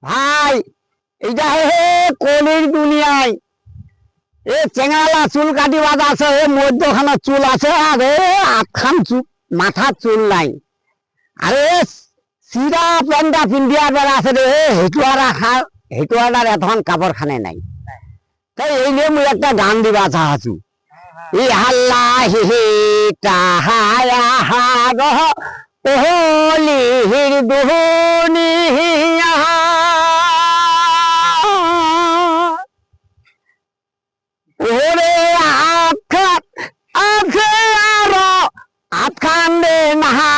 ভাই এটা হে কলির দুনিয়ায় এ চেঙ্গালা চুল কাটি বাজা আছে এ মধ্যখানা চুল আছে আর এ আটখান চুল মাথার চুল নাই আরে চিরা প্যান্টা পিন্ধিয়ার বেলা আছে রে হেটু আর এখন কাপড় খানে নাই তাই এই নিয়ে মুই একটা গান দিবা চাহাছু ই হাল্লা হি হি তাহায়া হাগ ওহলি হির দুহনি ওরে আটখান আছে আর আটখান রে নাহা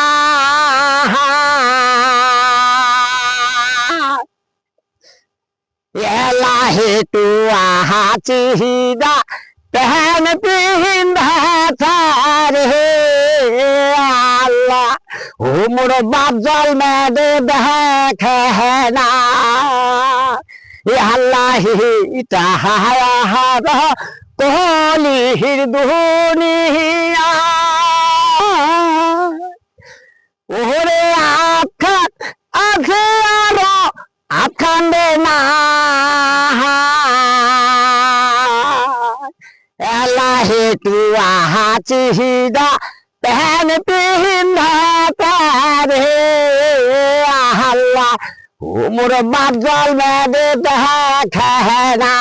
এলা হেতু আহা চিহিদা पहन पिंधा रे अल्लाह ओ मोर बाप जल में दे देखना ये अल्लाह ही ताहाया हा कोहली हिर दुनिया ओरे आखन आखियारो आखन देना एला हेतु आहा चिहिदा पहन पिंधा रे अल्लाह ओ मोर बाप जल में दे देखना